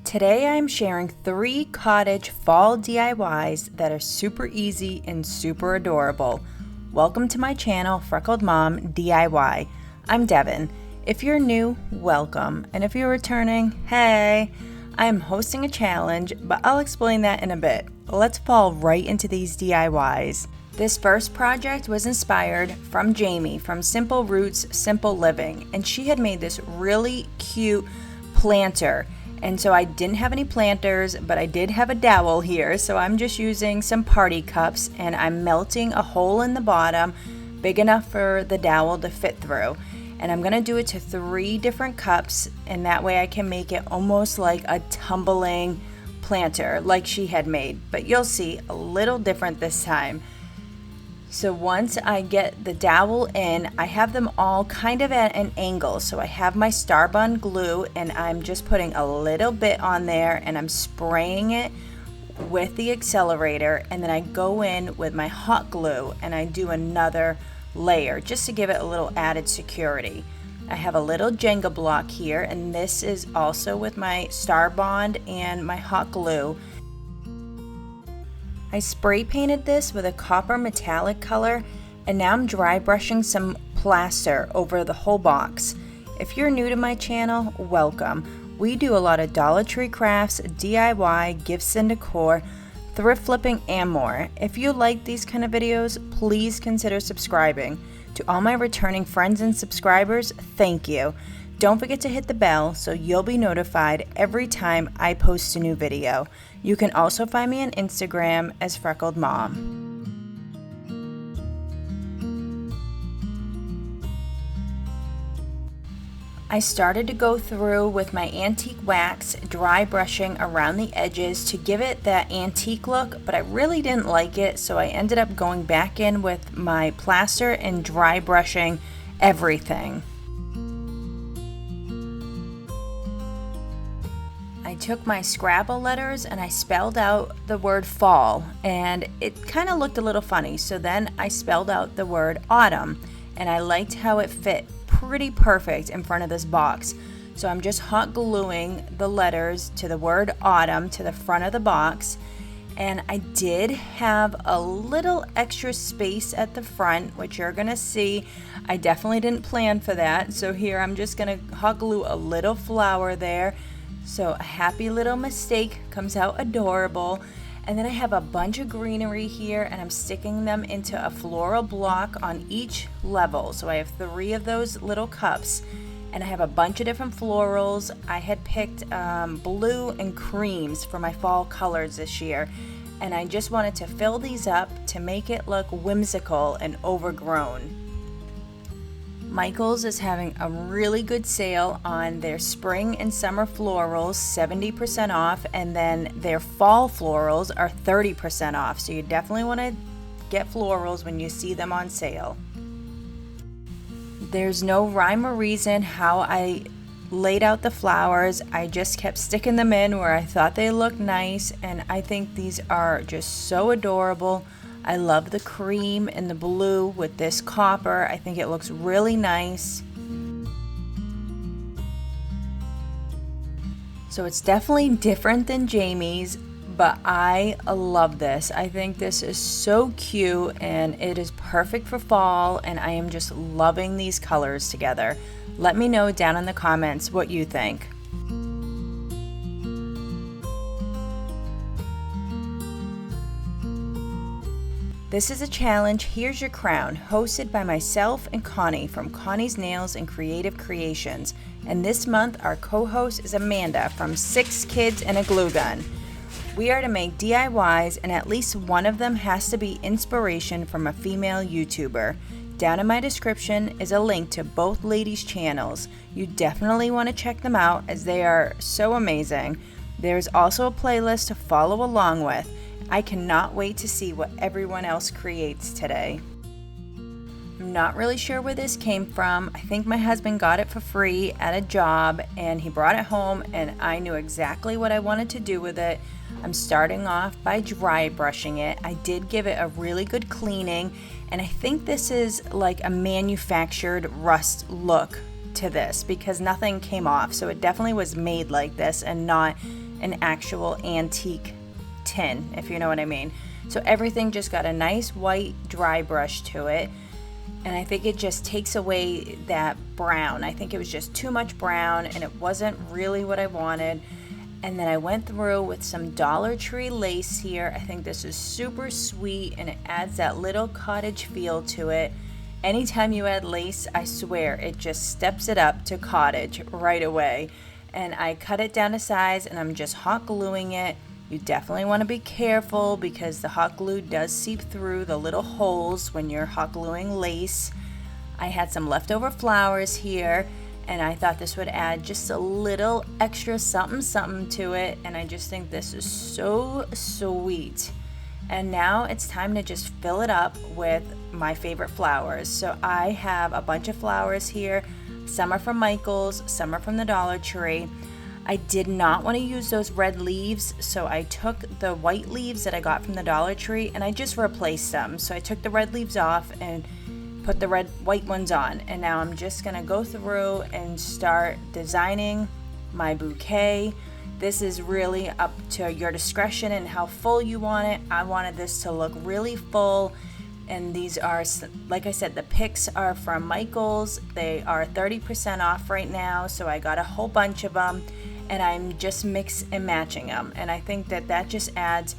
Today I'm sharing 3 cottage fall DIYs that are super easy and super adorable. Welcome to my channel, Freckled Mom DIY. I'm Devin. If you're new, welcome. And if you're returning, hey! I'm hosting a challenge, but I'll explain that in a bit. Let's fall right into these DIYs. This first project was inspired from Jamie from Simple Roots, Simple Living, and she had made this really cute planter. And so I didn't have any planters, but I did have a dowel here, so I'm just using some party cups and I'm melting a hole in the bottom big enough for the dowel to fit through. And I'm gonna do it to 3 different cups, and that way I can make it almost like a tumbling planter like she had made, but you'll see a little different this time. So once I get the dowel in, I have them all kind of at an angle. So I have my Starbond glue and I'm just putting a little bit on there and I'm spraying it with the accelerator, and then I go in with my hot glue and I do another layer just to give it a little added security. I have a little Jenga block here, and this is also with my Starbond and my hot glue. I spray painted this with a copper metallic color, and now I'm dry brushing some plaster over the whole box. If you're new to my channel, welcome. We do a lot of Dollar Tree crafts, DIY, gifts and decor, thrift flipping, and more. If you like these kind of videos, please consider subscribing. To all my returning friends and subscribers, thank you. Don't forget to hit the bell so you'll be notified every time I post a new video. You can also find me on Instagram as Freckled Mom. I started to go through with my antique wax, dry brushing around the edges to give it that antique look, but I really didn't like it, so I ended up going back in with my plaster and dry brushing everything. I took my Scrabble letters and I spelled out the word fall, and it kind of looked a little funny, so then I spelled out the word autumn, and I liked how it fit pretty perfect in front of this box. So I'm just hot gluing the letters to the word autumn to the front of the box, and I did have a little extra space at the front, which you're gonna see. I definitely didn't plan for that, so here I'm just gonna hot glue a little flower there. So a happy little mistake comes out adorable. And then I have a bunch of greenery here, and I'm sticking them into a floral block on each level. So I have 3 of those little cups, and I have a bunch of different florals. I had picked blue and creams for my fall colors this year, and I just wanted to fill these up to make it look whimsical and overgrown. Michael's is having a really good sale on their spring and summer florals, 70% off, and then their fall florals are 30% off. So you definitely want to get florals when you see them on sale. There's no rhyme or reason how I laid out the flowers. I just kept sticking them in where I thought they looked nice, and I think these are just so adorable. I love the cream and the blue with this copper. I think it looks really nice. So it's definitely different than Jamie's, but I love this. I think this is so cute and it is perfect for fall, and I am just loving these colors together. Let me know down in the comments what you think. This is a challenge, Here's Your Crown, hosted by myself and Connie from Connie's Nails and Creative Creations. And this month, our co-host is Amanda from 6 Kids and a Glue Gun. We are to make DIYs, and at least one of them has to be inspiration from a female YouTuber. Down in my description is a link to both ladies' channels. You definitely want to check them out as they are so amazing. There's also a playlist to follow along with. I cannot wait to see what everyone else creates today. I'm not really sure where this came from. I think my husband got it for free at a job, and he brought it home, and I knew exactly what I wanted to do with it. I'm starting off by dry brushing it. I did give it a really good cleaning, and I think this is like a manufactured rust look to this because nothing came off, so it definitely was made like this and not an actual antique tin, if you know what I mean. So everything just got a nice white dry brush to it, and I think it just takes away that brown. I think it was just too much brown and it wasn't really what I wanted. And then I went through with some Dollar Tree lace here. I think this is super sweet and it adds that little cottage feel to it. Anytime you add lace, I swear it just steps it up to cottage right away. And I cut it down to size and I'm just hot gluing it. You definitely want to be careful because the hot glue does seep through the little holes when you're hot gluing lace. I had some leftover flowers here, and I thought this would add just a little extra something to it, and I just think this is so sweet. And now it's time to just fill it up with my favorite flowers. So I have a bunch of flowers here. Some are from Michael's, some are from the Dollar Tree. I did not want to use those red leaves, so I took the white leaves that I got from the Dollar Tree and I just replaced them. So I took the red leaves off and put the white ones on, and now I'm just gonna go through and start designing my bouquet. This is really up to your discretion and how full you want it. I wanted this to look really full, and these are, like I said, the picks are from Michael's. They are 30% off right now, so I got a whole bunch of them and I'm just mix and matching them, and I think that just adds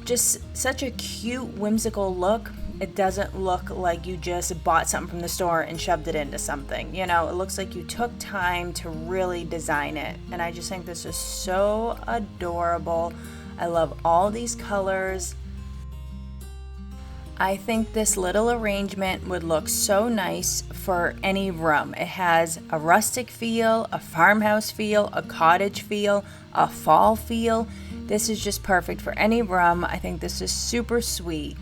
just such a cute, whimsical look. It doesn't look like you just bought something from the store and shoved it into something. You know, it looks like you took time to really design it. And I just think this is so adorable. I love all these colors. I think this little arrangement would look so nice for any room. It has a rustic feel, a farmhouse feel, a cottage feel, a fall feel. This is just perfect for any room. I think this is super sweet.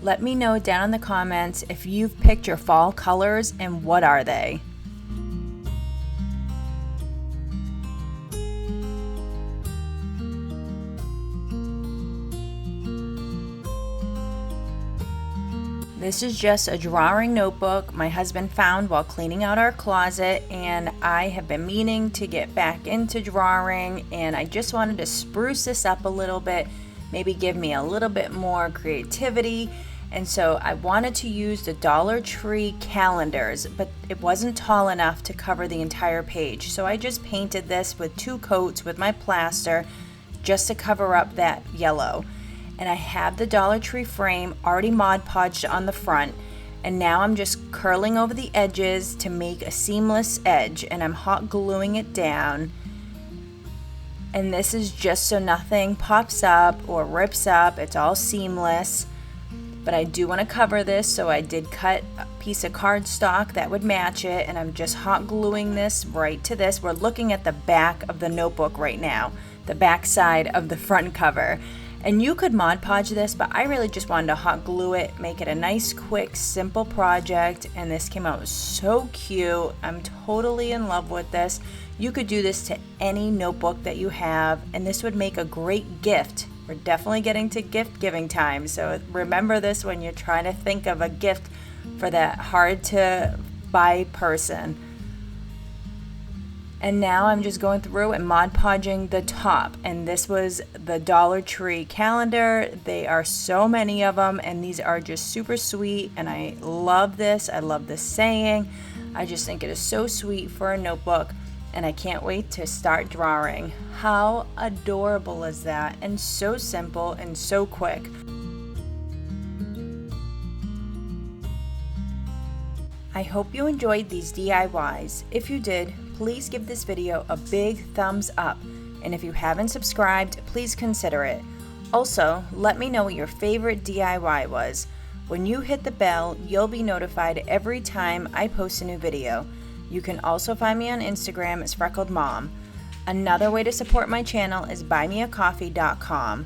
Let me know down in the comments if you've picked your fall colors and what are they. This is just a drawing notebook my husband found while cleaning out our closet, and I have been meaning to get back into drawing, and I just wanted to spruce this up a little bit, maybe give me a little bit more creativity. And so I wanted to use the Dollar Tree calendars, but it wasn't tall enough to cover the entire page. So I just painted this with 2 coats with my plaster just to cover up that yellow. And I have the Dollar Tree frame already Mod Podged on the front. And now I'm just curling over the edges to make a seamless edge, and I'm hot gluing it down. And this is just so nothing pops up or rips up. It's all seamless. But I do want to cover this, so I did cut a piece of cardstock that would match it, and I'm just hot gluing this right to this. We're looking at the back of the notebook right now, the back side of the front cover. And you could Mod Podge this, but I really just wanted to hot glue it, make it a nice, quick, simple project, and this came out so cute. I'm totally in love with this. You could do this to any notebook that you have, and this would make a great gift. We're definitely getting to gift giving time, so remember this when you're trying to think of a gift for that hard to buy person. And now I'm just going through and Mod Podging the top, and this was the Dollar Tree calendar. They are so many of them, and these are just super sweet, and I love this. I love this saying. I just think it is so sweet for a notebook, and I can't wait to start drawing. How adorable is that? And so simple and so quick. I hope you enjoyed these DIYs. If you did, please give this video a big thumbs up. And if you haven't subscribed, please consider it. Also, let me know what your favorite DIY was. When you hit the bell, you'll be notified every time I post a new video. You can also find me on Instagram as Freckled Mom. Another way to support my channel is buymeacoffee.com.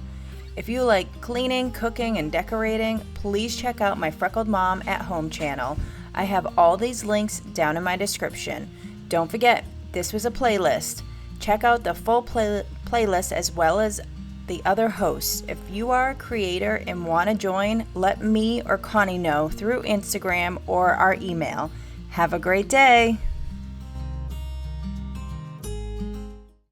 If you like cleaning, cooking, and decorating, please check out my Freckled Mom at Home channel. I have all these links down in my description. Don't forget, this was a playlist. Check out the full playlist as well as the other hosts. If you are a creator and want to join, let me or Connie know through Instagram or our email. Have a great day.